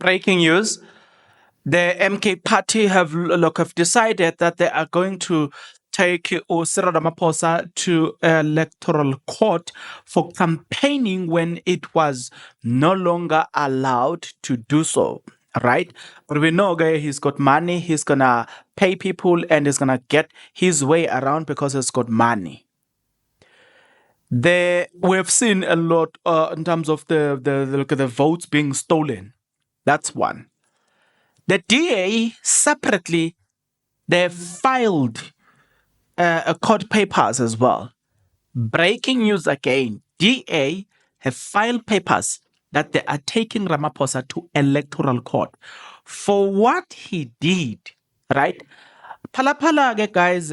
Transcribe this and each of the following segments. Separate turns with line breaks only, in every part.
breaking news. The MK party have decided that they are going to take Cyril Ramaphosa to electoral court for campaigning when it was no longer allowed to do so. Right? But we know he's got money, he's gonna pay people, and he's gonna get his way around because he's got money. We've seen a lot in terms of the votes being stolen. That's one. The DA separately, they filed court papers as well. Breaking news again. DA have filed papers that they are taking Ramaphosa to electoral court for what he did, right? Pala, guys,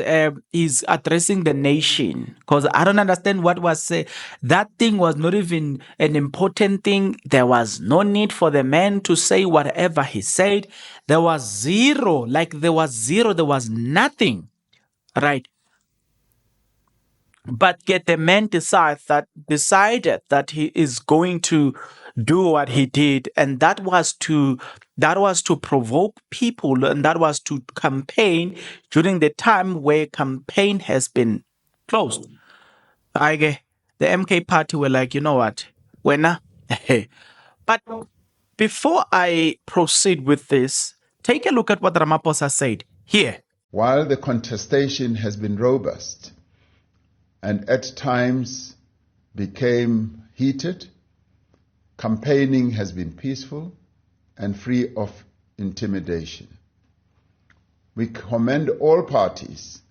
is addressing the nation because I don't understand what was said. That thing was not even an important thing. There was no need for the man to say whatever he said. There was zero, there was nothing, right? But yet the man decided that he is going to do what he did, and that was to provoke people, and that was to campaign during the time where campaign has been closed. The MK party were like, you know what, winner. But before I proceed with this, take a look at what Ramaphosa said here.
While the contestation has been robust and at times became heated, campaigning has been peaceful and free of intimidation. We commend all parties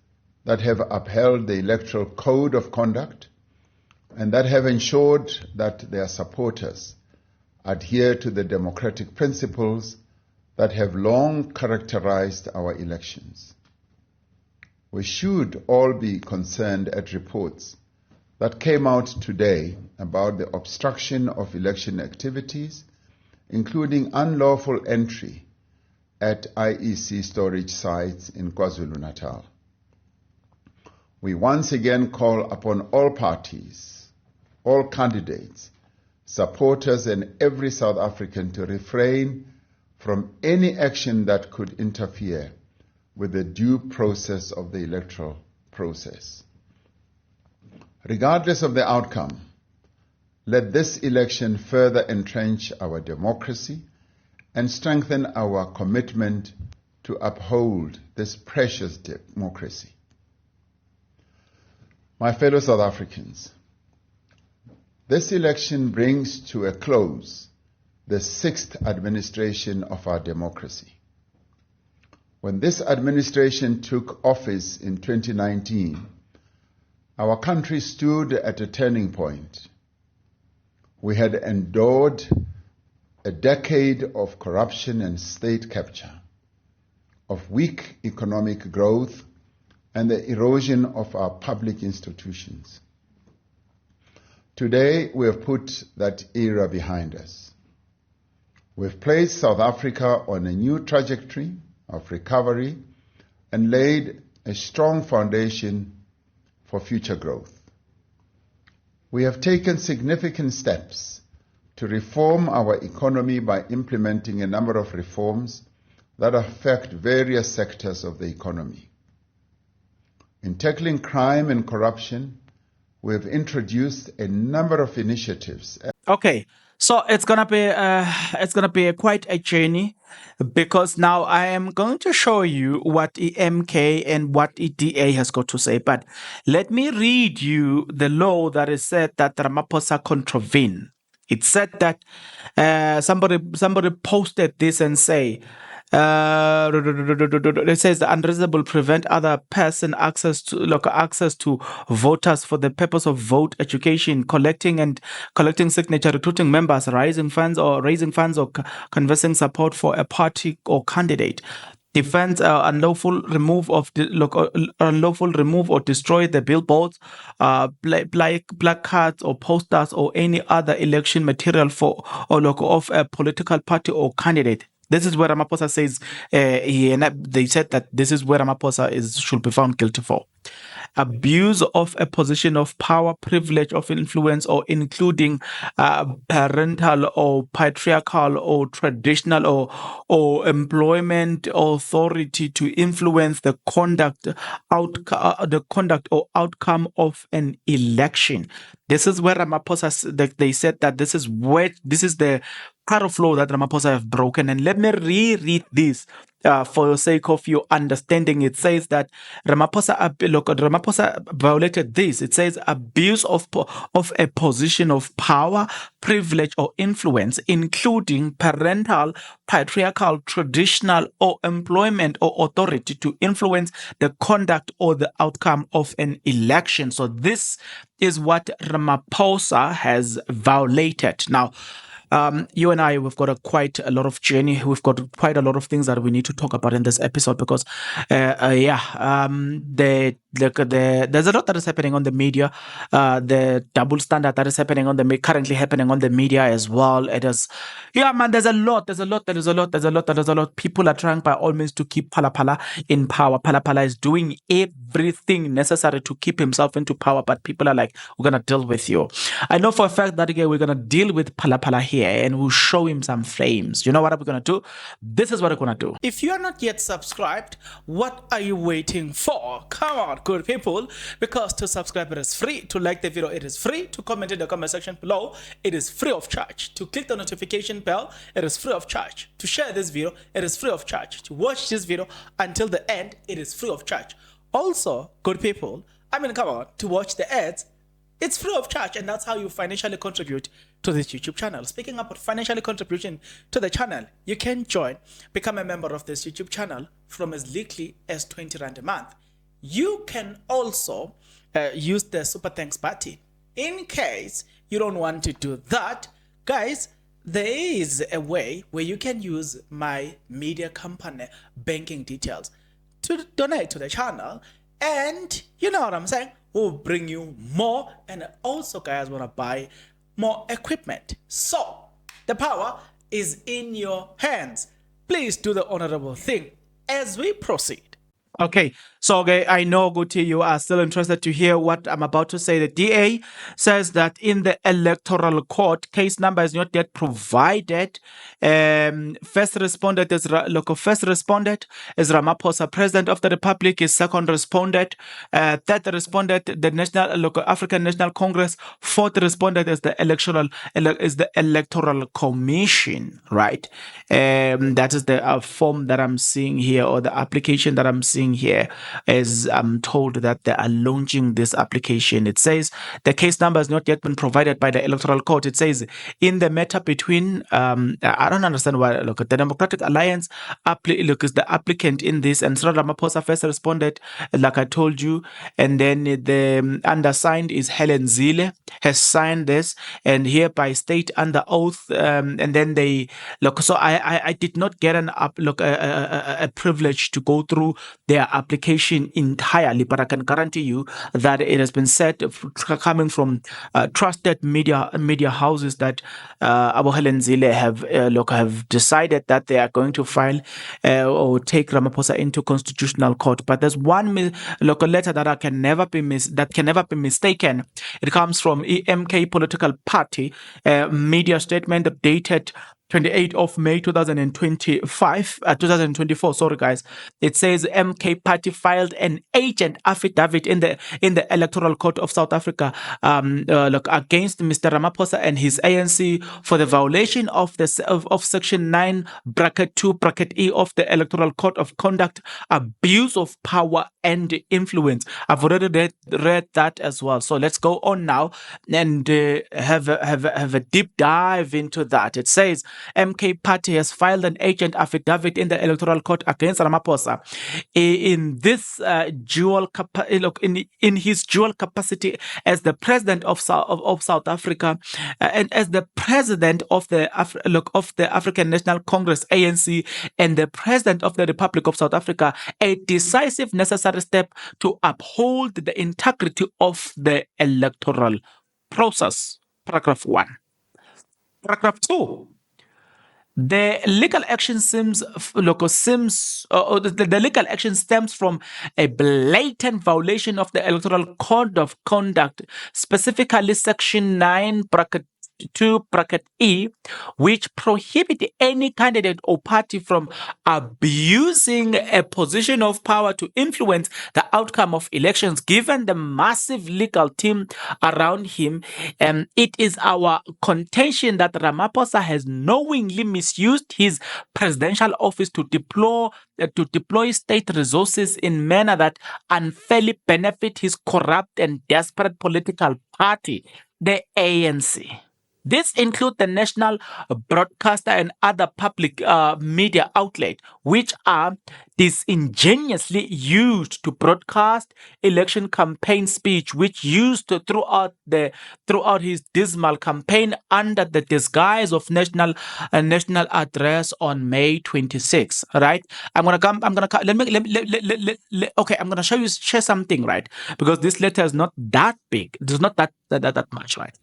that have upheld the Electoral Code of Conduct and that have ensured that their supporters adhere to the democratic principles that have long characterized our elections. We should all be concerned at reports that came out today about the obstruction of election activities, including unlawful entry at IEC storage sites in KwaZulu-Natal. We once again call upon all parties, all candidates, supporters, and every South African to refrain from any action that could interfere with the due process of the electoral process. Regardless of the outcome, let this election further entrench our democracy and strengthen our commitment to uphold this precious democracy. My fellow South Africans, this election brings to a close the sixth administration of our democracy. When this administration took office in 2019, our country stood at a turning point. We had endured a decade of corruption and state capture, of weak economic growth, and the erosion of our public institutions. Today, we have put that era behind us. We've placed South Africa on a new trajectory of recovery and laid a strong foundation for future growth. We have taken significant steps to reform our economy by implementing a number of reforms that affect various sectors of the economy. In tackling crime and corruption, we have introduced a number of initiatives.
Okay, so it's gonna be quite a journey, because now I am going to show you what EMK and what EDA has got to say. But let me read you the law that is said that Ramaphosa contravened. It said that somebody posted this and say, it says the unreasonable prevent other person access to voters for the purpose of vote education, collecting signature, recruiting members, raising funds or conversing support for a party or candidate. Defense unlawful remove or destroy the billboards, placards or posters or any other election material of a political party or candidate. This is where Ramaphosa says, they said that this is where Ramaphosa should be found guilty for. Abuse of a position of power, privilege of influence, or including parental or patriarchal or traditional or employment authority to influence the conduct or outcome of an election. This is where Ramaphosa, they said that this is the part of law that Ramaphosa have broken. And let me reread this for the sake of your understanding. It says that Ramaphosa violated this. It says abuse of a position of power, privilege, or influence, including parental, patriarchal, traditional, or employment or authority to influence the conduct or the outcome of an election. So this is what Ramaphosa has violated. Now, you and I, we've got quite a lot of journey. We've got quite a lot of things that we need to talk about in this episode because, there's a lot that is happening on the media. The double standard that is happening currently happening on the media as well. It is, yeah, man. There's a lot. People are trying by all means to keep Palapala in power. Palapala is doing everything necessary to keep himself into power, but people are like, we're gonna deal with you. I know for a fact that again we're gonna deal with Palapala here and we'll show him some flames. You know what we're gonna do? This is what we're gonna do. If you are not yet subscribed, what are you waiting for? Come on, good people, because to subscribe it is free, to like the video it is free, to comment in the comment section below it is free of charge, to click the notification bell it is free of charge, to share this video it is free of charge, to watch this video until the end it is free of charge. Also, good people, come on, to watch the ads it's free of charge, and that's how you financially contribute to this YouTube channel. Speaking about financially contribution to the channel, you can become a member of this YouTube channel from as little as 20 Rand a month. You can also use the Super Thanks button. In case you don't want to do that, guys, there is a way where you can use my media company banking details to donate to the channel, and you know what I'm saying? Will bring you more, and also guys want to buy more equipment. So the power is in your hands. Please do the honorable thing as we proceed. Okay, so I know, Guti, you are still interested to hear what I'm about to say. The DA says that in the Electoral Court, case number is not yet provided. First respondent is Ramaphosa, President of the Republic is second respondent. Third respondent, the African National Congress. Fourth respondent is the Electoral Commission, right? That is the form that I'm seeing here, or the application that I'm seeing here, as I'm told that they are launching this application. It says the case number has not yet been provided by the Electoral Court. It says in the matter between I don't understand why the Democratic Alliance is the applicant in this, and Cyril Ramaphosa first responded, like I told you, and then the undersigned is Helen Zille has signed this and hereby state under oath, and then they so I did not get a privilege to go through their application entirely, but I can guarantee you that it has been said coming from trusted media houses that Abu Helen Zille have decided that they are going to file or take Ramaphosa into constitutional court. But there's one letter that can never be mistaken. It comes from EMK Political Party media statement dated 28th of May 2024. Sorry, guys. It says MK Party filed an agent affidavit in the Electoral Court of South Africa against Mr. Ramaphosa and his ANC for the violation of Section 9 bracket 2 bracket E of the Electoral Code of Conduct, abuse of power and influence. I've already read that as well. So let's go on now and have a deep dive into that. It says MK Party has filed an agent affidavit in the Electoral Court against Ramaphosa in this in his dual capacity as the president of South Africa and as the president of the African National Congress ANC and the president of the Republic of South Africa, a decisive necessary step to uphold the integrity of the electoral process. Paragraph 1. Paragraph 2. The legal action the legal action stems from a blatant violation of the Electoral Code of Conduct, specifically Section 9 bracket 2 bracket E, which prohibit any candidate or party from abusing a position of power to influence the outcome of elections. Given the massive legal team around him, it is our contention that Ramaphosa has knowingly misused his presidential office to deploy state resources in manner that unfairly benefit his corrupt and desperate political party, the ANC. This includes the national broadcaster and other public media outlets, which are disingenuously used to broadcast election campaign speech, which used to throughout his dismal campaign under the disguise of national address on May 26th. Right? I'm gonna come. I'm gonna come. Okay. I'm gonna share something, right? Because this letter is not that big. It's not that much, right?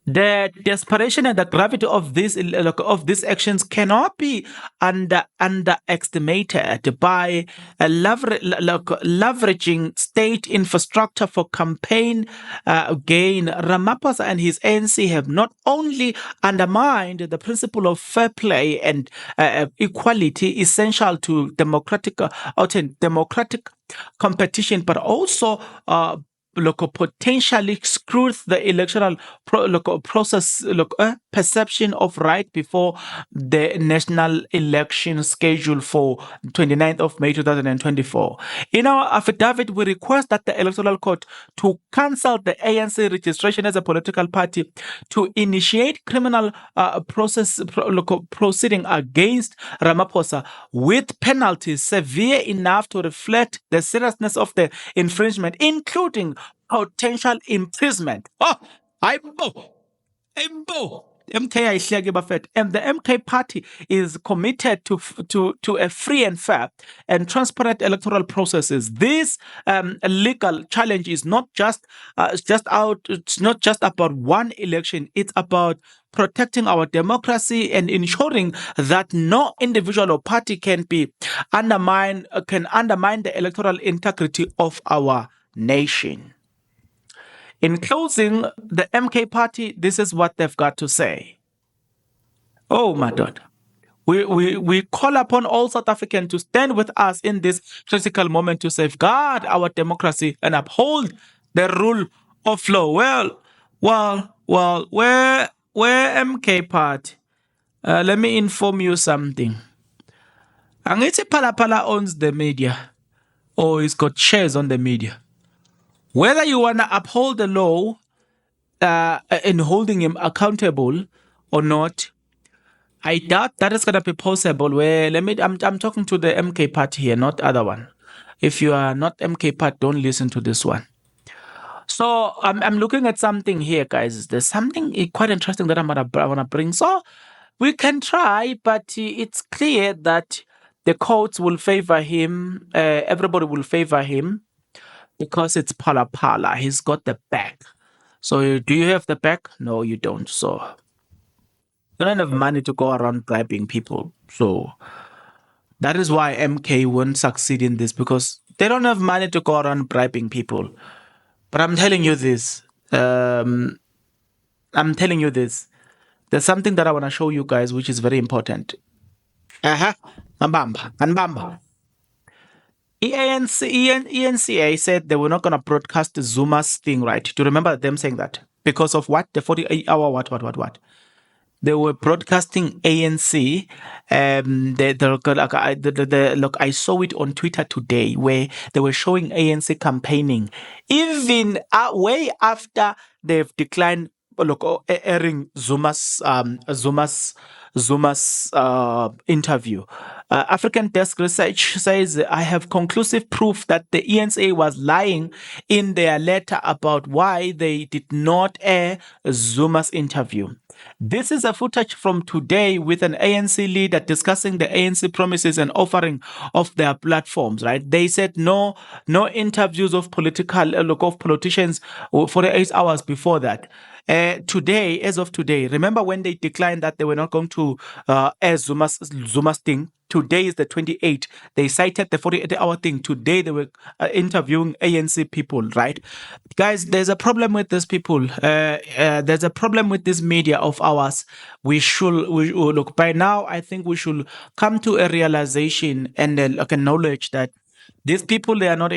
The desperation and the gravity of these actions cannot be underestimated by leveraging state infrastructure for campaign gain. Ramaphosa and his ANC have not only undermined the principle of fair play and equality essential to democratic competition, but also potentially screws the electoral process perception of right before the national election scheduled for 29th of May 2024. In our affidavit, we request that the Electoral Court to cancel the ANC registration as a political party, to initiate criminal proceeding against Ramaphosa with penalties severe enough to reflect the seriousness of the infringement, including potential imprisonment. Oh, Imbo. MK ayihleke bafethu. And the MK party is committed to a free and fair and transparent electoral processes. This legal challenge is not just it's not just about one election. It's about protecting our democracy and ensuring that no individual or party can undermine the electoral integrity of our nation. In closing, the MK party, this is what they've got to say. Oh, my God. We call upon all South Africans to stand with us in this critical moment to safeguard our democracy and uphold the rule of law. Well, where MK party? Let me inform you something. Angithi Phala owns the media, or he's got shares on the media. Whether you want to uphold the law in holding him accountable or not, I doubt that is going to be possible. I'm talking to the MK party here, not other one. If you are not MK party, don't listen to this one. So I'm looking at something here, guys. There's something quite interesting that I want to bring. So we can try, but it's clear that the courts will favor him. Everybody will favor him because it's Phala. He's got the back. So do you have the back? No, you don't. So you don't have money to go around bribing people. So that is why MK won't succeed in this, because they don't have money to go around bribing people. But I'm telling you this. There's something that I want to show you guys, which is very important. Mbamba. ENCA said they were not going to broadcast Zuma's thing, right? Do you remember them saying that? Because of what? The 48-hour what? They were broadcasting ANC. Look, I saw it on Twitter today where they were showing ANC campaigning, even way after they've declined airing Zuma's interview. African Desk Research says, I have conclusive proof that the ENCA was lying in their letter about why they did not air Zuma's interview. This is a footage from today with an ANC leader discussing the ANC promises and offering of their platforms, right? They said no interviews of politicians 48 hours before that. Today, as of today, remember when they declined that they were not going to air Zuma's thing? Today is the 28th. They cited the 48-hour thing. Today they were interviewing ANC people, right? Guys, there's a problem with these people. There's a problem with this media of ours. Look, by now, I think we should come to a realization and acknowledge that these people, they are not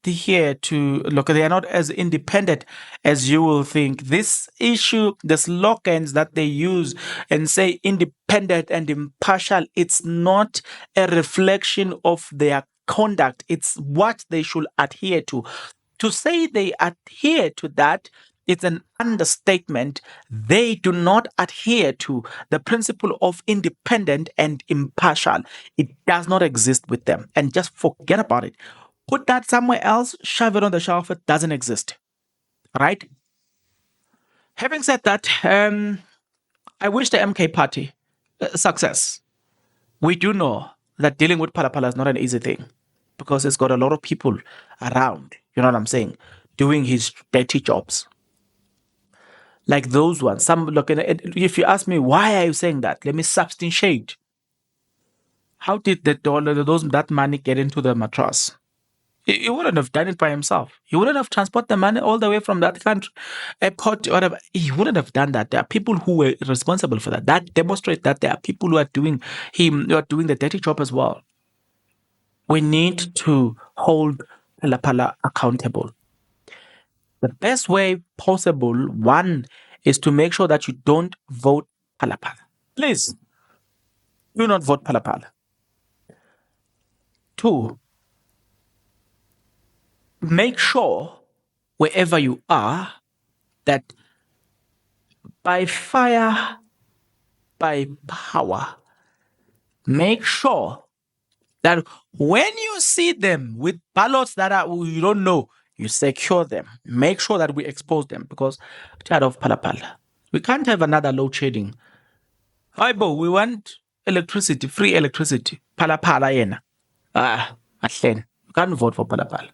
here to look, they are not as independent as you will think. This issue, the slogans that they use and say independent and impartial, it's not a reflection of their conduct. It's what they should adhere to. To say they adhere to that, it's an understatement. They do not adhere to the principle of independent and impartial. It does not exist with them. And just forget about it. Put that somewhere else, shove it on the shelf. It doesn't exist. Right? Having said that, I wish the MK party success. We do know that dealing with Palapala is not an easy thing because it's got a lot of people around, you know what I'm saying, doing his dirty jobs. Like those ones. If you ask me, why are you saying that? Let me substantiate. How did that money get into the mattress? He wouldn't have done it by himself. He wouldn't have transported the money all the way from that country, airport, whatever. He wouldn't have done that. There are people who were responsible for that. That demonstrates that there are people who are doing the dirty job as well. We need to hold Palapala accountable. The best way possible, one, is to make sure that you don't vote Palapala. Please, do not vote Palapala. Two, make sure wherever you are that by fire, by power, make sure that when you see them with ballots that you don't know, you secure them. Make sure that we expose them because we're tired of Palapala. We can't have another load shedding. Aibo, we want electricity, free electricity. Palapala yena. Ahlen. You can't vote for Palapala.